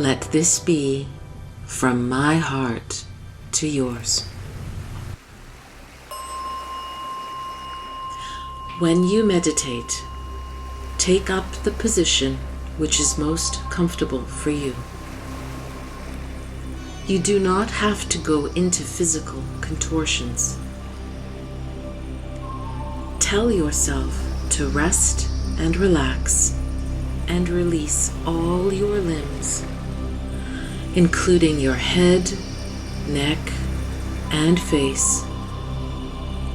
let this be from my heart to yours. When you meditate, take up the position which is most comfortable for you. You do not have to go into physical contortions. Tell yourself to rest and relax and release all your limbs, including your head, neck, and face,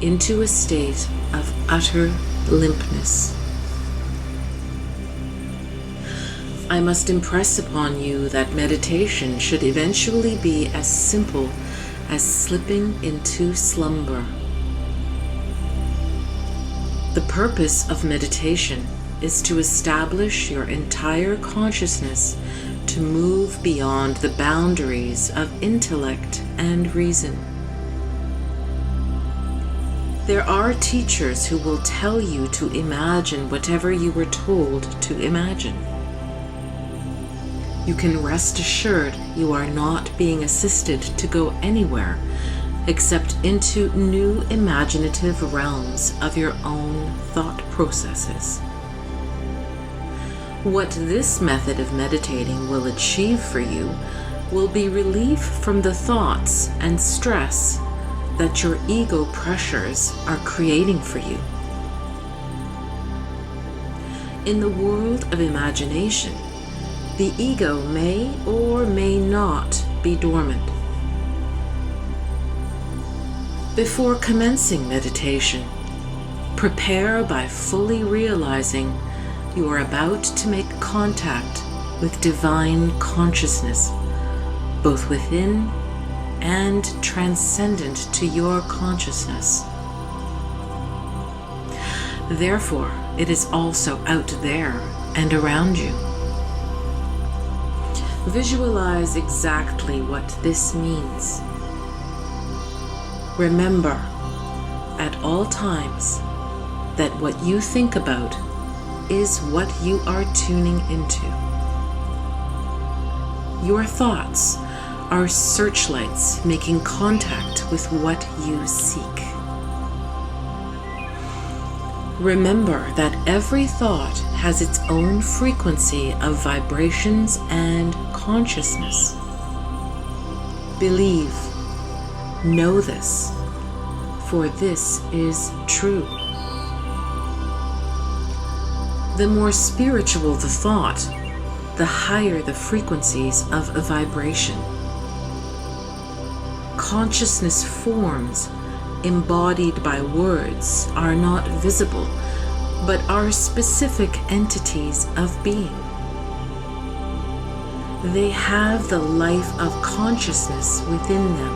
into a state of utter limpness. I must impress upon you that meditation should eventually be as simple as slipping into slumber. The purpose of meditation is to establish your entire consciousness to move beyond the boundaries of intellect and reason. There are teachers who will tell you to imagine whatever you were told to imagine. You can rest assured you are not being assisted to go anywhere except into new imaginative realms of your own thought processes. What this method of meditating will achieve for you will be relief from the thoughts and stress that your ego pressures are creating for you. In the world of imagination, the ego may or may not be dormant. Before commencing meditation, prepare by fully realizing you are about to make contact with divine consciousness, both within and transcendent to your consciousness. Therefore, it is also out there and around you. Visualize exactly what this means. Remember at all times that what you think about is what you are tuning into. Your thoughts are searchlights making contact with what you seek. Remember that every thought has its own frequency of vibrations and consciousness. Believe, know this, for this is true. The more spiritual the thought, the higher the frequencies of a vibration. Consciousness forms embodied by words are not visible, but are specific entities of being. They have the life of consciousness within them.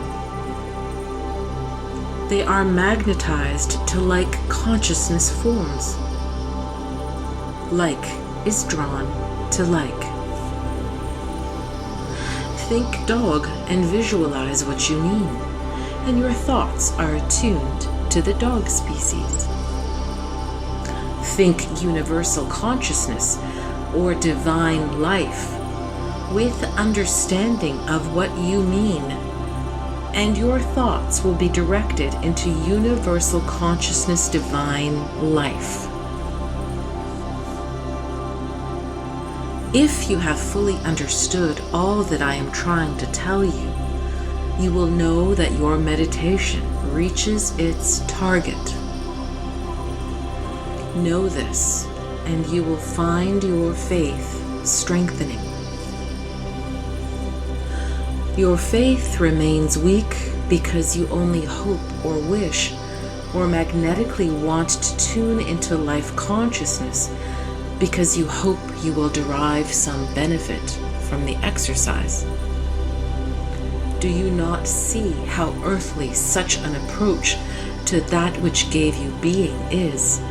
They are magnetized to like consciousness forms. Like is drawn to like. Think dog and visualize what you mean, and your thoughts are attuned to the dog species. Think universal consciousness or divine life with understanding of what you mean, and your thoughts will be directed into universal consciousness divine life. If you have fully understood all that I am trying to tell you, you will know that your meditation reaches its target. Know this, and you will find your faith strengthening. Your faith remains weak because you only hope or wish or magnetically want to tune into life consciousness because you hope you will derive some benefit from the exercise. Do you not see how earthly such an approach to that which gave you being is?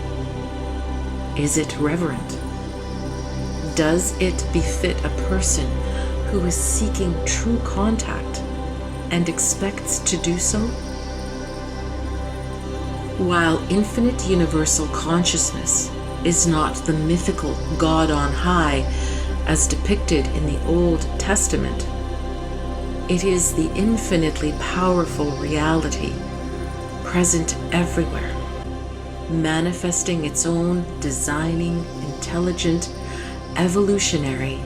Is it reverent? Does it befit a person who is seeking true contact and expects to do so? While infinite universal consciousness is not the mythical God on high, as depicted in the Old Testament. It is the infinitely powerful reality, present everywhere, manifesting its own designing, intelligent, evolutionary,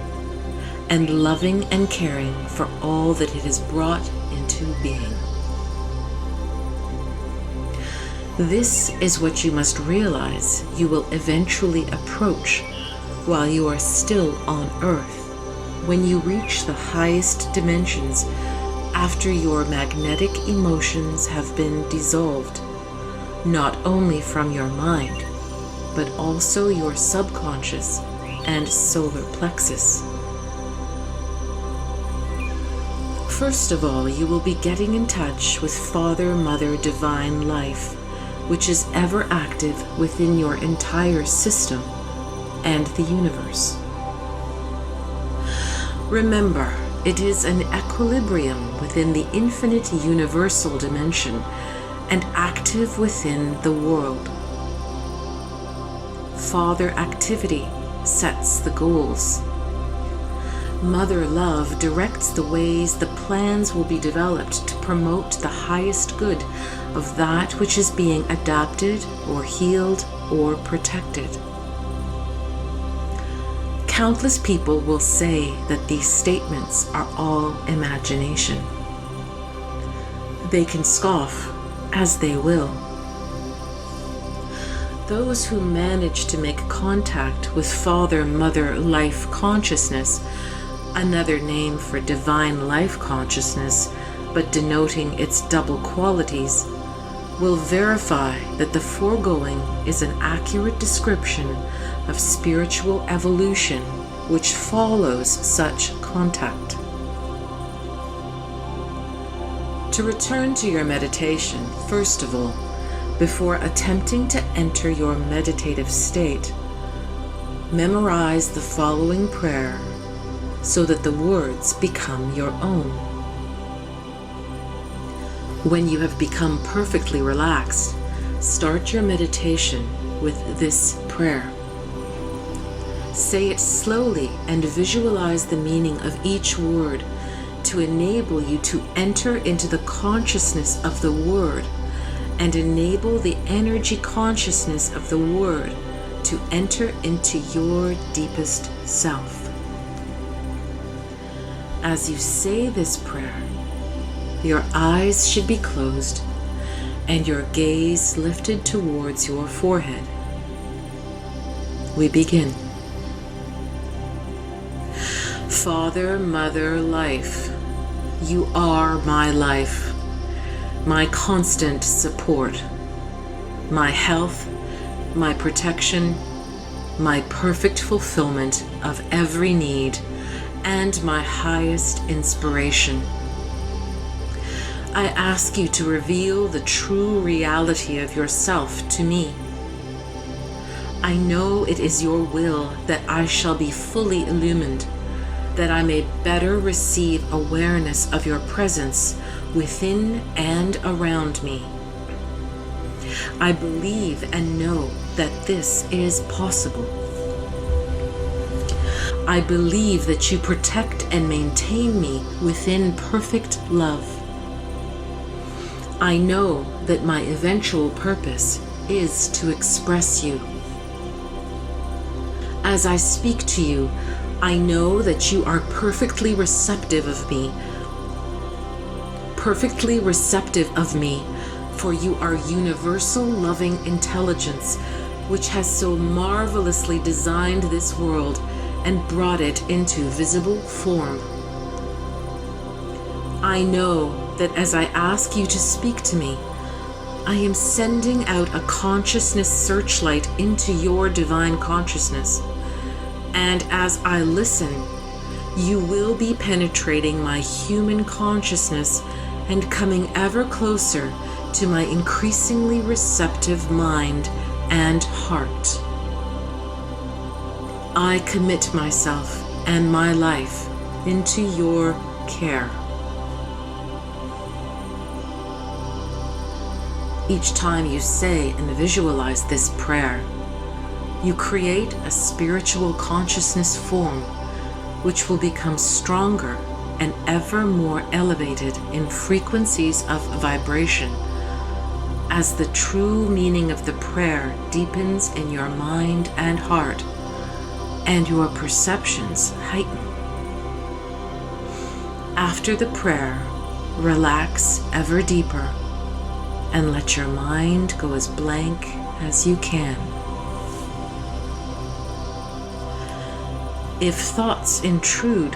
and loving and caring for all that it has brought into being. This is what you must realize you will eventually approach while you are still on Earth, when you reach the highest dimensions after your magnetic emotions have been dissolved, not only from your mind, but also your subconscious and solar plexus. First of all, you will be getting in touch with Father, Mother, Divine Life, which is ever active within your entire system and the universe. Remember, it is an equilibrium within the infinite universal dimension and active within the world. Father activity sets the goals. Mother love directs the ways the plans will be developed to promote the highest good of that which is being adapted or healed or protected. Countless people will say that these statements are all imagination. They can scoff as they will. Those who manage to make contact with Father, Mother, Life Consciousness, another name for Divine Life Consciousness, but denoting its double qualities, will verify that the foregoing is an accurate description of spiritual evolution which follows such contact. To return to your meditation, first of all, before attempting to enter your meditative state, memorize the following prayer so that the words become your own. When you have become perfectly relaxed, start your meditation with this prayer. Say it slowly and visualize the meaning of each word to enable you to enter into the consciousness of the word and enable the energy consciousness of the word to enter into your deepest self. As you say this prayer, your eyes should be closed and your gaze lifted towards your forehead. We begin. Father, Mother, Life, you are my life, my constant support, my health, my protection, my perfect fulfillment of every need, and my highest inspiration. I ask you to reveal the true reality of yourself to me. I know it is your will that I shall be fully illumined, that I may better receive awareness of your presence within and around me. I believe and know that this is possible. I believe that you protect and maintain me within perfect love. I know that my eventual purpose is to express you. As I speak to you, I know that you are perfectly receptive of me. Perfectly receptive of me, for you are universal loving intelligence, which has so marvelously designed this world and brought it into visible form. I know that as I ask you to speak to me, I am sending out a consciousness searchlight into your divine consciousness. And as I listen, you will be penetrating my human consciousness and coming ever closer to my increasingly receptive mind and heart. I commit myself and my life into your care. Each time you say and visualize this prayer, you create a spiritual consciousness form which will become stronger and ever more elevated in frequencies of vibration as the true meaning of the prayer deepens in your mind and heart, and your perceptions heighten. After the prayer, relax ever deeper and let your mind go as blank as you can. If thoughts intrude,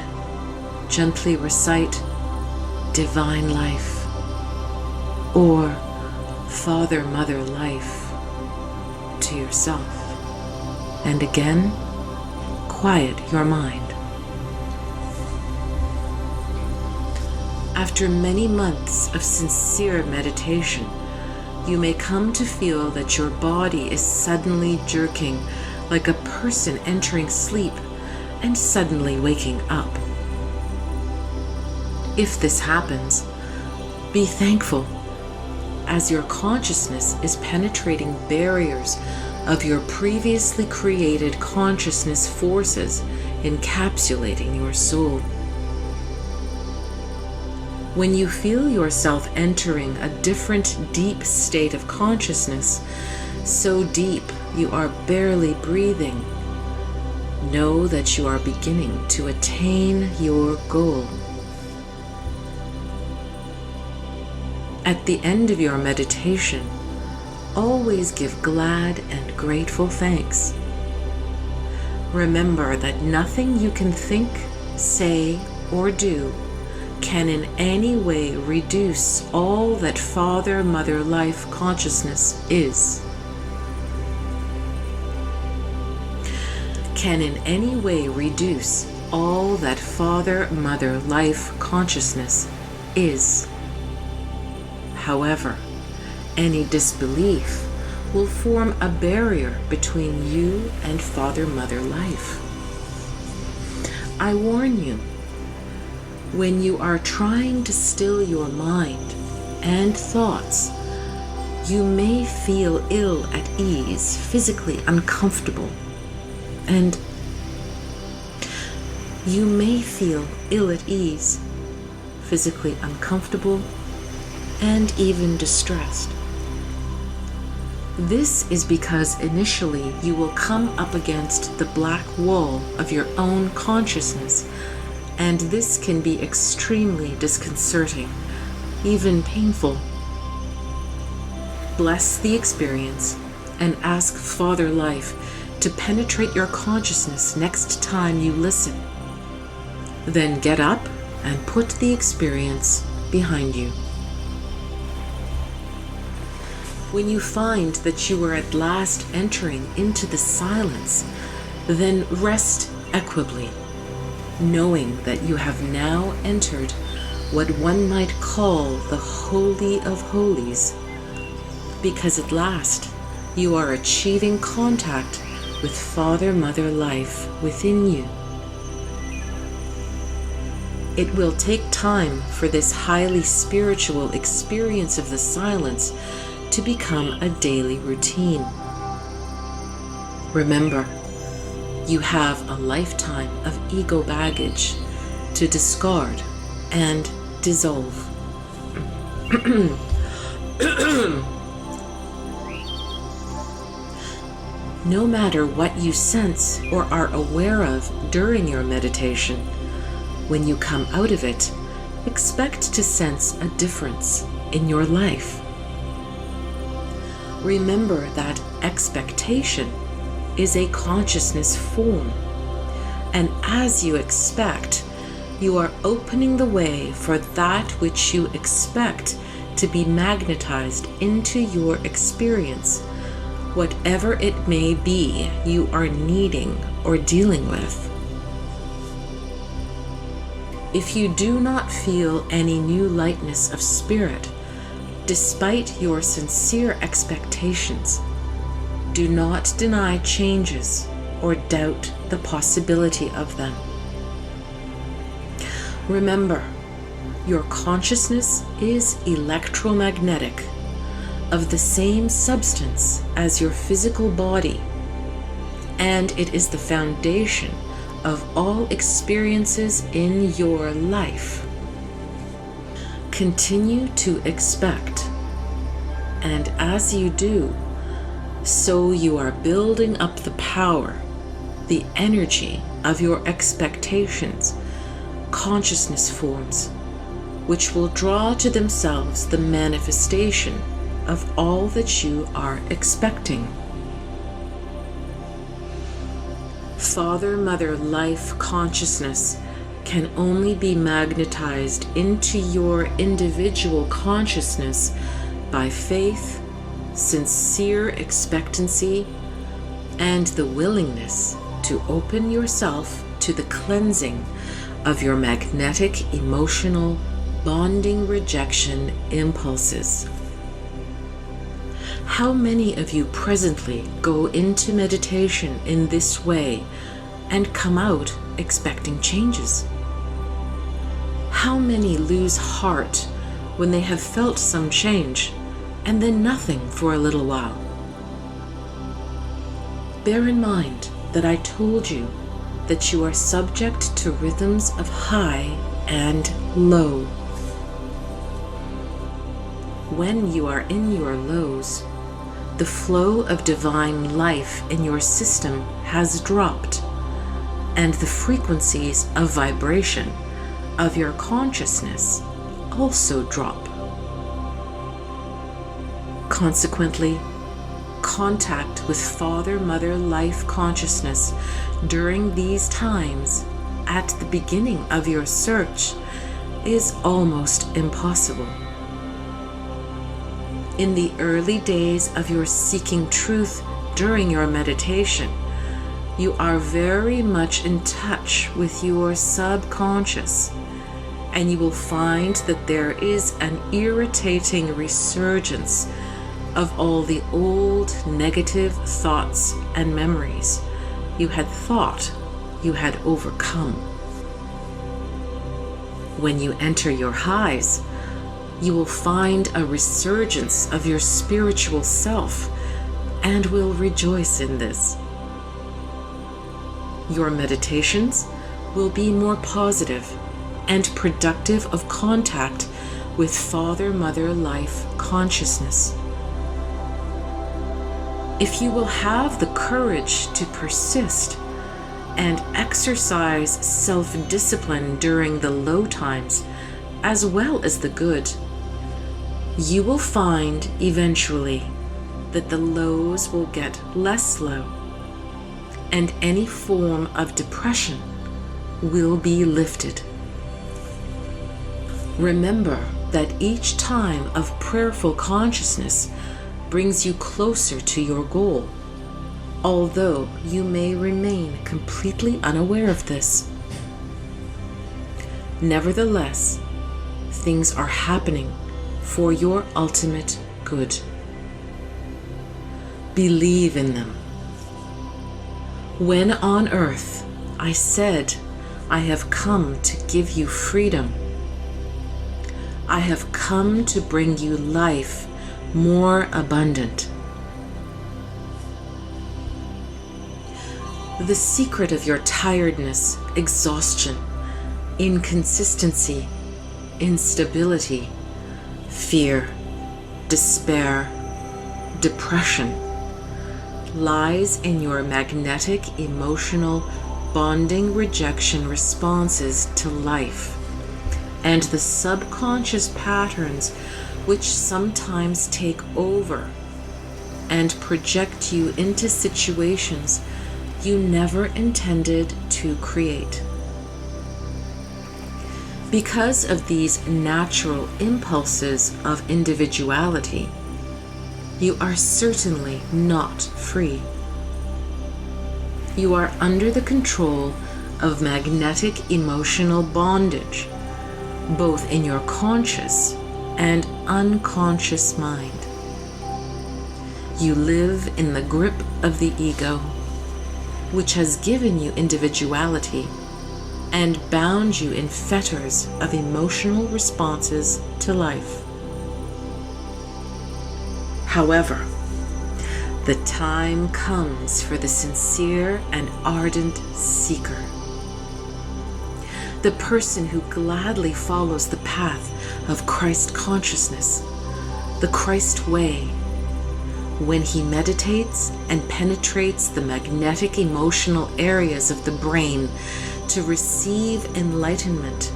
gently recite Divine Life or Father, Mother, Life to yourself, and again, quiet your mind. After many months of sincere meditation, you may come to feel that your body is suddenly jerking like a person entering sleep and suddenly waking up. If this happens, be thankful, as your consciousness is penetrating barriers of your previously created consciousness forces encapsulating your soul. When you feel yourself entering a different deep state of consciousness, so deep you are barely breathing, know that you are beginning to attain your goal. At the end of your meditation, always give glad and grateful thanks. Remember that nothing you can think, say, or do can in any way reduce all that Father, Mother, Life consciousness is. Can in any way reduce all that Father, Mother, Life consciousness is. However, any disbelief will form a barrier between you and Father, Mother, Life. I warn you, when you are trying to still your mind and thoughts, you may feel ill at ease, physically uncomfortable, and you may feel ill at ease, physically uncomfortable, and even distressed. This is because initially you will come up against the black wall of your own consciousness, and this can be extremely disconcerting, even painful. Bless the experience and ask Father Life to penetrate your consciousness next time you listen. Then get up and put the experience behind you. When you find that you are at last entering into the silence, then rest equably, knowing that you have now entered what one might call the Holy of Holies, because at last you are achieving contact with Father, Mother, Life within you. It will take time for this highly spiritual experience of the silence to become a daily routine. Remember, you have a lifetime of ego baggage to discard and dissolve. No matter what you sense or are aware of during your meditation, when you come out of it, expect to sense a difference in your life. Remember that expectation is a consciousness form, and as you expect, you are opening the way for that which you expect to be magnetized into your experience, whatever it may be you are needing or dealing with. If you do not feel any new lightness of spirit, despite your sincere expectations, do not deny changes or doubt the possibility of them. Remember, your consciousness is electromagnetic, of the same substance as your physical body, and it is the foundation of all experiences in your life. Continue to expect, and as you do, so you are building up the power, the energy of your expectations. Consciousness forms, which will draw to themselves the manifestation of all that you are expecting. Father, Mother, Life consciousness can only be magnetized into your individual consciousness by faith, sincere expectancy, and the willingness to open yourself to the cleansing of your magnetic, emotional, bonding rejection impulses. How many of you presently go into meditation in this way and come out expecting changes? How many lose heart when they have felt some change and then nothing for a little while? Bear in mind that I told you that you are subject to rhythms of high and low. When you are in your lows, the flow of divine life in your system has dropped, and the frequencies of vibration of your consciousness also drop. Consequently, contact with Father, Mother, Life consciousness during these times at the beginning of your search is almost impossible. In the early days of your seeking truth during your meditation, you are very much in touch with your subconscious, and you will find that there is an irritating resurgence of all the old negative thoughts and memories you had thought you had overcome. When you enter your highs, you will find a resurgence of your spiritual self and will rejoice in this. Your meditations will be more positive and productive of contact with Father, Mother, Life consciousness. If you will have the courage to persist and exercise self-discipline during the low times as well as the good, you will find eventually that the lows will get less low, and any form of depression will be lifted. Remember that each time of prayerful consciousness brings you closer to your goal, although you may remain completely unaware of this. Nevertheless, things are happening for your ultimate good. Believe in them. When on earth I said, I have come to give you freedom, I have come to bring you life more abundant. The secret of your tiredness, exhaustion, inconsistency, instability, fear, despair, depression lies in your magnetic, emotional, bonding rejection responses to life, and the subconscious patterns which sometimes take over and project you into situations you never intended to create. Because of these natural impulses of individuality, you are certainly not free. You are under the control of magnetic emotional bondage, both in your conscious and unconscious mind. You live in the grip of the ego, which has given you individuality and bound you in fetters of emotional responses to life. However, the time comes for the sincere and ardent seeker the person who gladly follows the path of Christ consciousness, the Christ way, when he meditates and penetrates the magnetic emotional areas of the brain to receive enlightenment,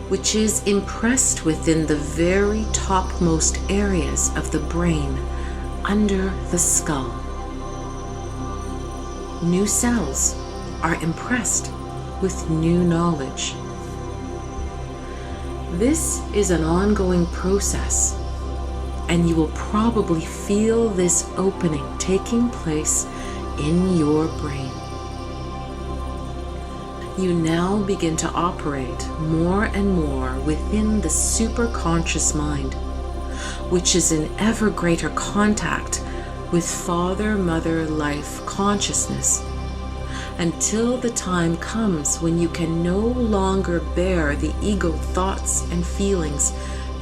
which is impressed within the very topmost areas of the brain under the skull. New cells are impressed with new knowledge. This is an ongoing process, and you will probably feel this opening taking place in your brain. You now begin to operate more and more within the superconscious mind, which is in ever greater contact with Father, Mother, Life consciousness, until the time comes when you can no longer bear the ego thoughts and feelings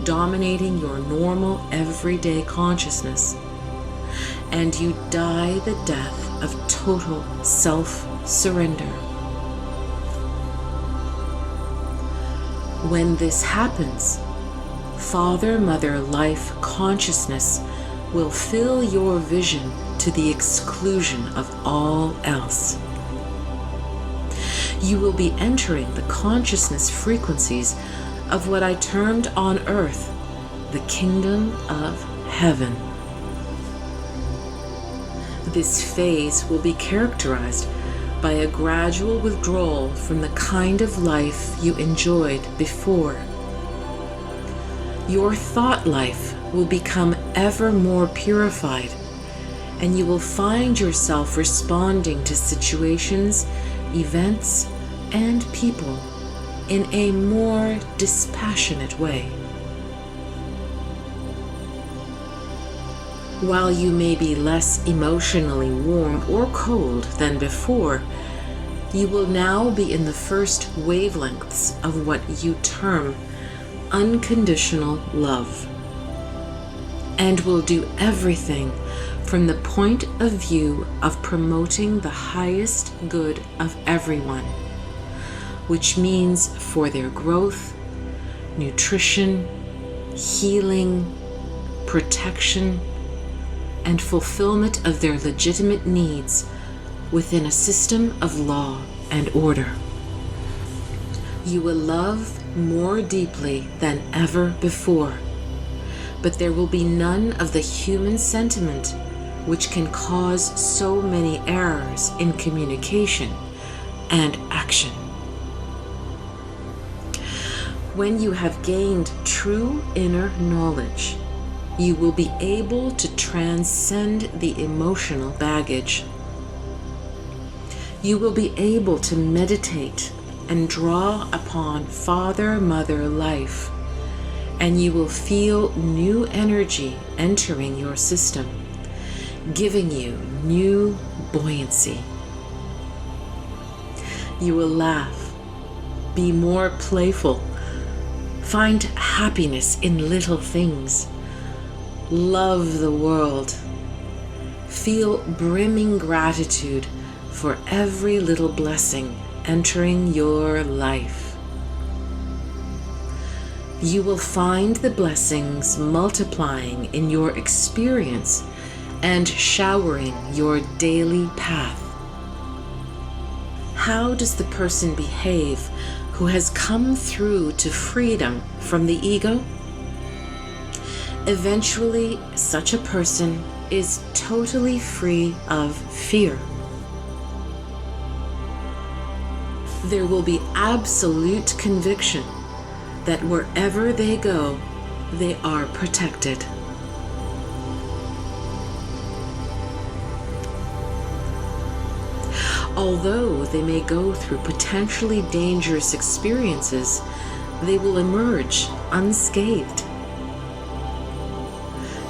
dominating your normal everyday consciousness, and you die the death of total self-surrender. When this happens, Father, Mother, Life consciousness will fill your vision to the exclusion of all else. You will be entering the consciousness frequencies of what I termed on earth the kingdom of heaven. This phase will be characterized by a gradual withdrawal from the kind of life you enjoyed before. Your thought life will become ever more purified, and you will find yourself responding to situations, events, and people in a more dispassionate way. While you may be less emotionally warm or cold than before, you will now be in the first wavelengths of what you term unconditional love, and will do everything from the point of view of promoting the highest good of everyone, which means for their growth, nutrition, healing, protection, and fulfillment of their legitimate needs within a system of law and order. You will love more deeply than ever before, but there will be none of the human sentiment which can cause so many errors in communication and action. When you have gained true inner knowledge, you will be able to transcend the emotional baggage. You will be able to meditate and draw upon Father, Mother, Life, and you will feel new energy entering your system, giving you new buoyancy. You will laugh, be more playful, find happiness in little things, love the world, feel brimming gratitude for every little blessing entering your life. You will find the blessings multiplying in your experience and showering your daily path. How does the person behave who has come through to freedom from the ego? Eventually, such a person is totally free of fear. There will be absolute conviction that wherever they go, they are protected. Although they may go through potentially dangerous experiences, they will emerge unscathed.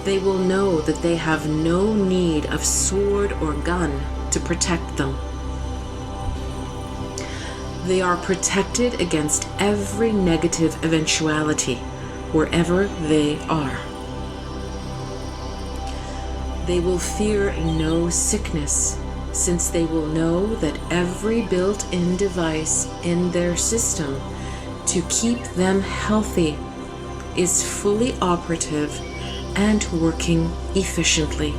They will know that they have no need of sword or gun to protect them. They are protected against every negative eventuality, wherever they are. They will fear no sickness, since they will know that every built-in device in their system to keep them healthy is fully operative and working efficiently.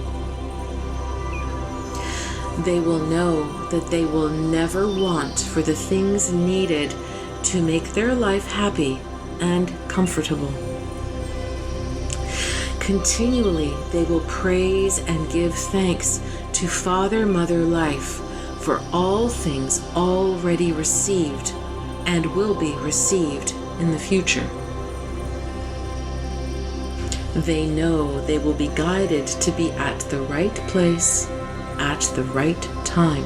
They will know that they will never want for the things needed to make their life happy and comfortable. Continually, they will praise and give thanks to Father, Mother, Life for all things already received and will be received in the future. They know they will be guided to be at the right place at the right time.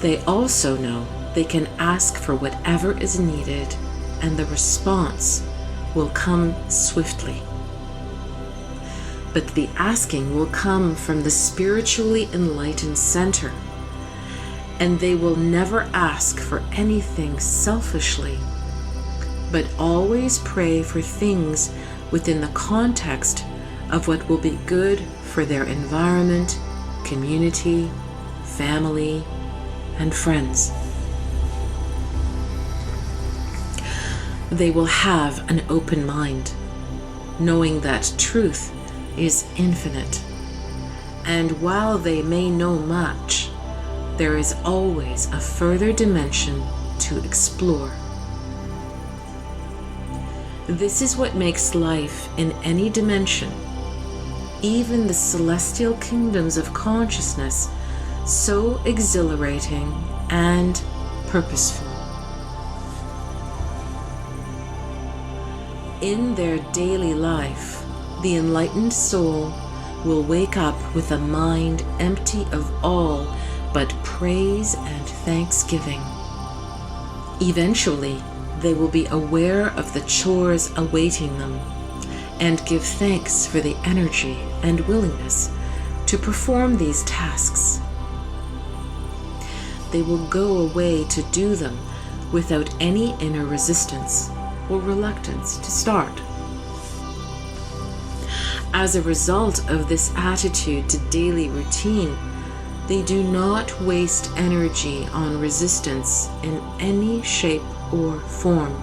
They also know they can ask for whatever is needed, and the response will come swiftly. But the asking will come from the spiritually enlightened center, and they will never ask for anything selfishly, but always pray for things within the context of what will be good for their environment, community, family, and friends. They will have an open mind, knowing that truth is infinite, and while they may know much, there is always a further dimension to explore. This is what makes life in any dimension, even the celestial kingdoms of consciousness, so exhilarating and purposeful. In their daily life, the enlightened soul will wake up with a mind empty of all but praise and thanksgiving. Eventually, they will be aware of the chores awaiting them and give thanks for the energy and willingness to perform these tasks. They will go away to do them without any inner resistance or reluctance to start. As a result of this attitude to daily routine, they do not waste energy on resistance in any shape or form.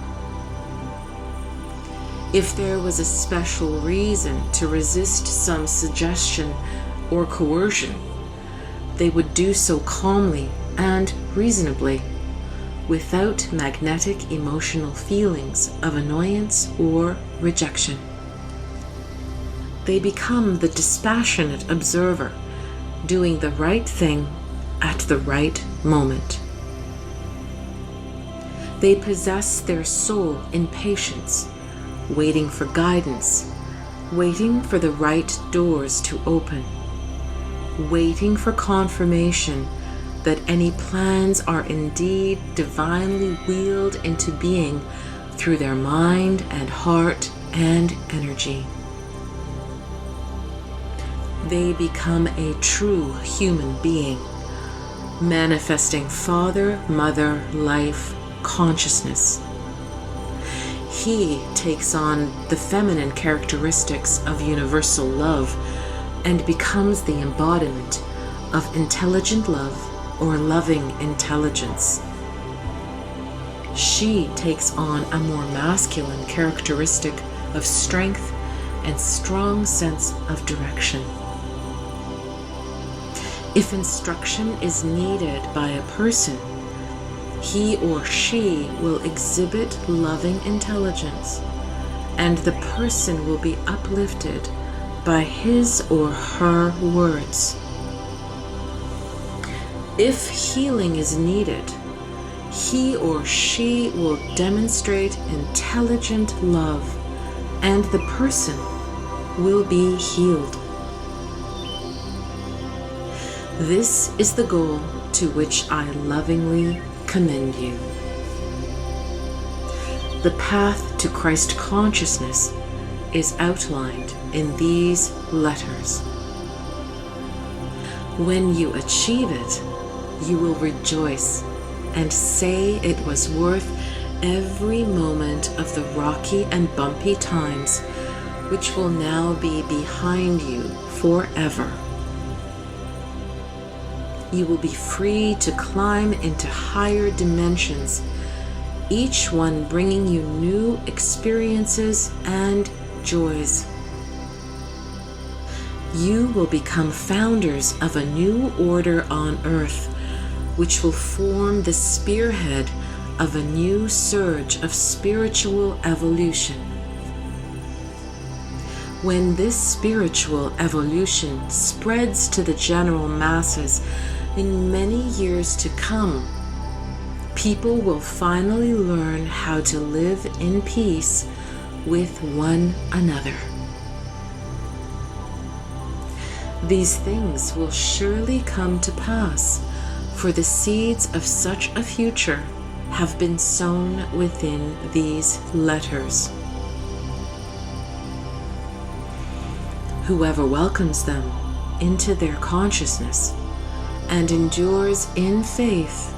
If there was a special reason to resist some suggestion or coercion, they would do so calmly and reasonably, without magnetic emotional feelings of annoyance or rejection. They become the dispassionate observer, doing the right thing at the right moment. They possess their soul in patience, waiting for guidance, waiting for the right doors to open, waiting for confirmation that any plans are indeed divinely wheeled into being through their mind and heart and energy. They become a true human being, manifesting Father, Mother, Life, consciousness. He takes on the feminine characteristics of universal love and becomes the embodiment of intelligent love or loving intelligence. She takes on a more masculine characteristic of strength and strong sense of direction. If instruction is needed by a person, he or she will exhibit loving intelligence, and the person will be uplifted by his or her words. If healing is needed, he or she will demonstrate intelligent love, and the person will be healed. This is the goal to which I lovingly commend you. The path to Christ consciousness is outlined in these letters. When you achieve it, you will rejoice and say it was worth every moment of the rocky and bumpy times which will now be behind you forever. You will be free to climb into higher dimensions each one bringing you new experiences and joys. You will become founders of a new order on earth, which will form the spearhead of a new surge of spiritual evolution. When this spiritual evolution spreads to the general masses in many years to come, people will finally learn how to live in peace with one another. These things will surely come to pass, for the seeds of such a future have been sown within these letters. Whoever welcomes them into their consciousness and endures in faith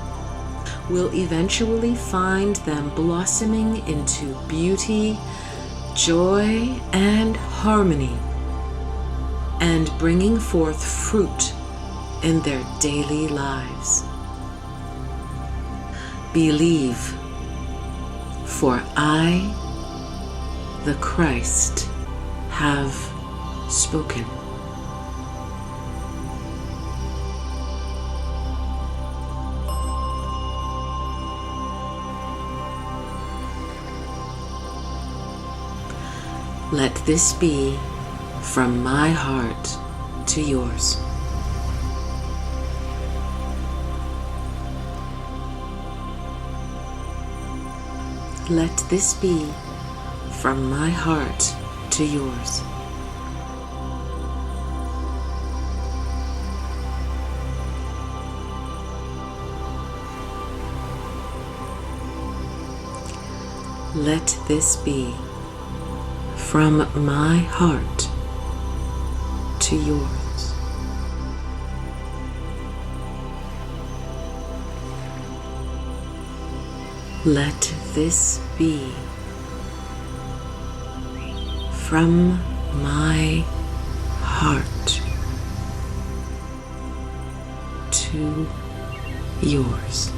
will eventually find them blossoming into beauty, joy, and harmony, and bringing forth fruit in their daily lives. Believe, for I, the Christ, have spoken. Let this be from my heart to yours. Let this be from my heart to yours. Let this be from my heart to yours. Let this be from my heart to yours.